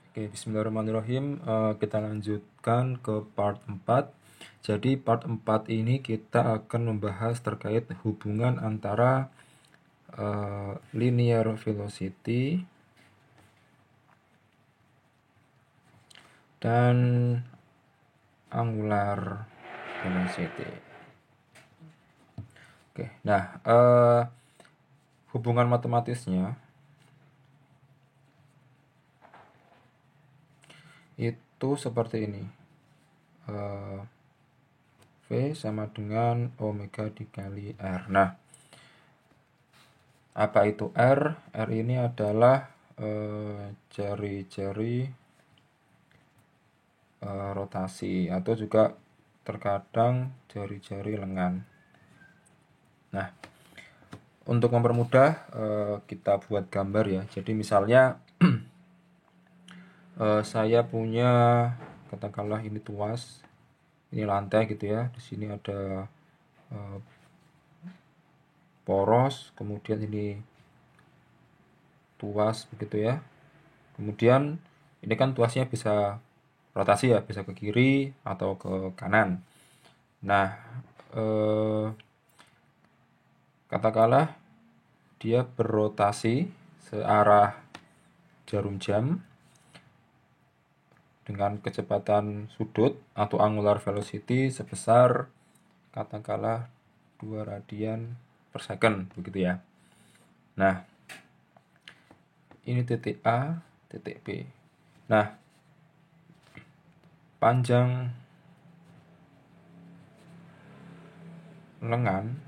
Oke, bismillahirrahmanirrahim. Kita lanjutkan ke part 4. Jadi part 4 ini kita akan membahas terkait hubungan antara linear velocity dan angular velocity. Oke, nah hubungan matematisnya itu seperti ini. V sama dengan omega dikali R. Nah, apa itu R? R ini adalah jari-jari rotasi atau juga terkadang jari-jari lengan. Nah, untuk mempermudah kita buat gambar ya. Jadi misalnya saya punya, katakanlah ini tuas, ini lantai gitu ya. Di sini ada poros, kemudian ini tuas begitu ya. Kemudian ini kan tuasnya bisa rotasi ya, bisa ke kiri atau ke kanan. Nah, katakanlah dia berrotasi searah jarum jam dengan kecepatan sudut atau angular velocity sebesar katakanlah 2 radian per second begitu ya. Nah, ini titik A, titik B. Nah, panjang lengan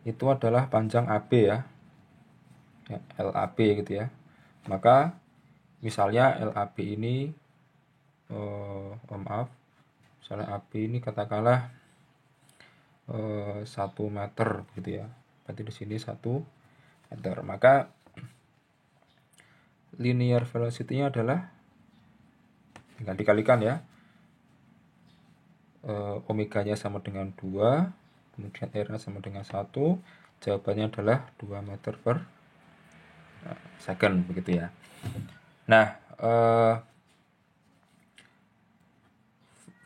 itu adalah panjang AB ya, LAB gitu ya. Maka misalnya LAB ini maaf, misalnya AB ini katakanlah 1 meter gitu ya. Berarti di sini 1 meter. Maka linear velocity-nya adalah tinggal dikalikan ya. Omeganya sama dengan 2, kemudian R-nya sama dengan 1. Jawabannya adalah 2 meter per second begitu ya. Nah,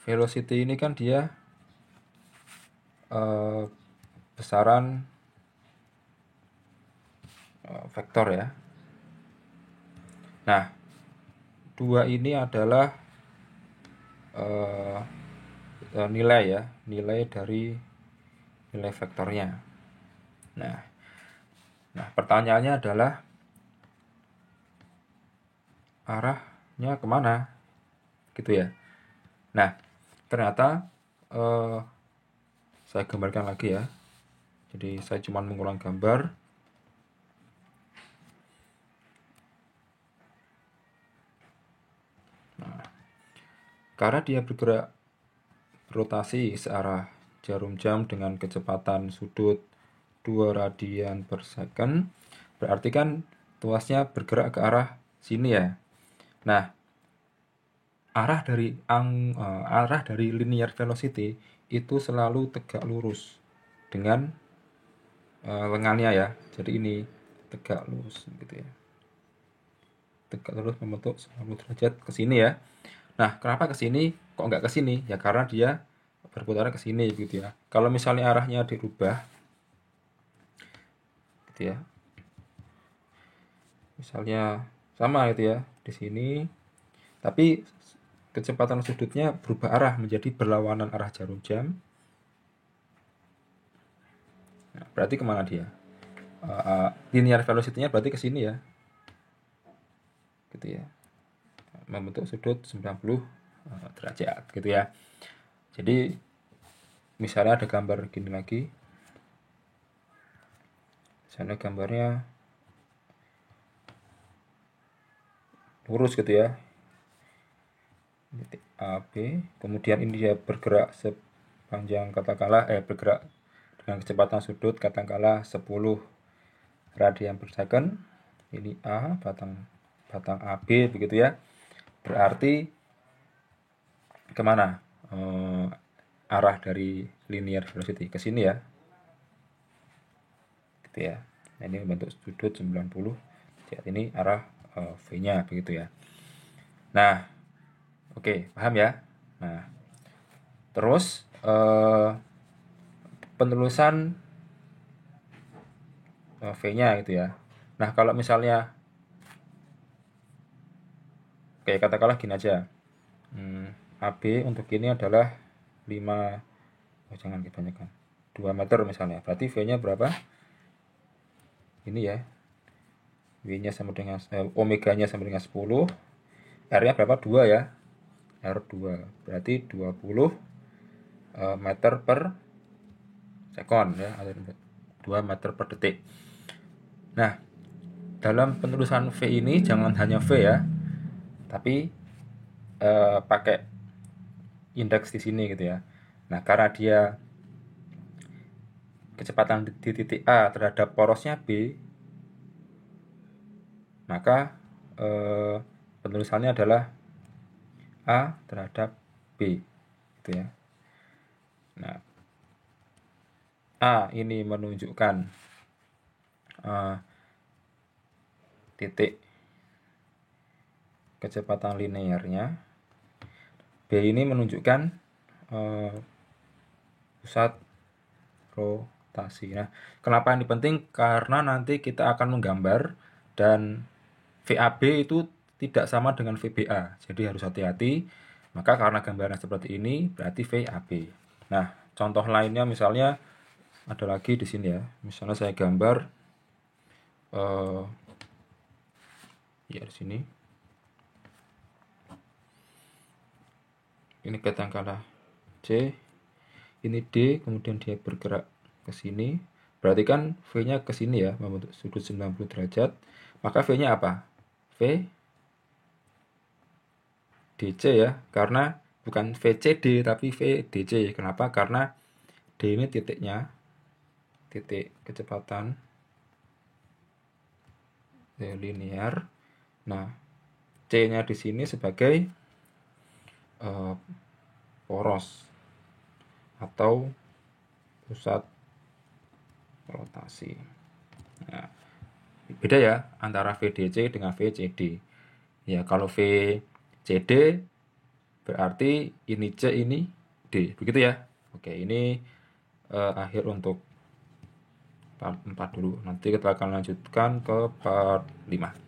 velocity ini kan dia besaran vektor ya. Nah, 2 ini adalah nilai ya, nilai dari nilai vektornya. Nah, pertanyaannya adalah arahnya kemana? Gitu ya. Nah, ternyata saya gambarkan lagi ya. Jadi saya cuma mengulang gambar. Nah, karena dia bergerak rotasi searah jarum jam dengan kecepatan sudut 2 radian per second, berarti kan tuasnya bergerak ke arah sini ya. Nah, arah dari linear velocity itu selalu tegak lurus dengan lengannya ya. Jadi ini tegak lurus gitu ya. Tegak lurus membentuk 90 derajat ke sini ya. Nah, kenapa ke sini? Kok nggak ke sini? Ya karena dia berputar ke sini gitu ya. Kalau misalnya arahnya dirubah gitu ya. Misalnya sama gitu ya di sini, tapi kecepatan sudutnya berubah arah menjadi berlawanan arah jarum jam. Nah, berarti kemana dia? Linear velocity-nya berarti ke sini ya. Gitu ya. Membentuk sudut 90 derajat gitu ya. Jadi misalnya ada gambar gini lagi. Misalnya gambarnya lurus gitu ya. Titik AB, kemudian ini dia bergerak sepanjang katakanlah bergerak dengan kecepatan sudut katakanlah 10 radian per second. Ini A, batang AB begitu ya. Berarti kemana arah dari linear velocity? Ke sini ya. Gitu ya. Nah, ini membentuk sudut 90. Jadi ini arah V-nya begitu ya. Nah, oke, paham ya? Nah, terus penerusan V-nya gitu ya. Nah, kalau misalnya oke, katakanlah gini aja. AB untuk ini adalah 5, oh jangan kebanyakan, 2 meter misalnya. Berarti V-nya berapa? Ini ya, W-nya sama dengan omega-nya sama dengan 10, R-nya berapa? 2 ya. R2 berarti 20 meter per sekon ya, atau 2 meter per detik. Nah, dalam penerusan V ini jangan hanya V ya, tapi pakai indeks di sini gitu ya. Nah, karena dia kecepatan di titik A terhadap porosnya B, maka penerusannya adalah A terhadap B gitu ya. Nah, A ini menunjukkan titik kecepatan linearnya, B ini menunjukkan pusat rotasi. Nah, kenapa ini penting? Karena nanti kita akan menggambar dan VAB itu tidak sama dengan VBA, jadi harus hati-hati. Maka karena gambaran seperti ini berarti VAB. Nah, contoh lainnya misalnya ada lagi di sini ya. Misalnya saya gambar ya di sini. Ini katakanlah C, ini D, kemudian dia bergerak ke sini. Berarti kan V-nya ke sini ya, membentuk sudut 90 derajat. Maka V-nya apa? V DC ya, karena bukan VCD tapi VDC. Kenapa? Karena D ini titiknya, titik kecepatan linear. Nah, C-nya di sini sebagai poros atau pusat rotasi. Nah, beda ya antara VDC dengan VCD. Ya, kalau VCD berarti ini C, ini D. Begitu ya. Oke, ini akhir untuk part 4 dulu. Nanti kita akan lanjutkan ke part 5.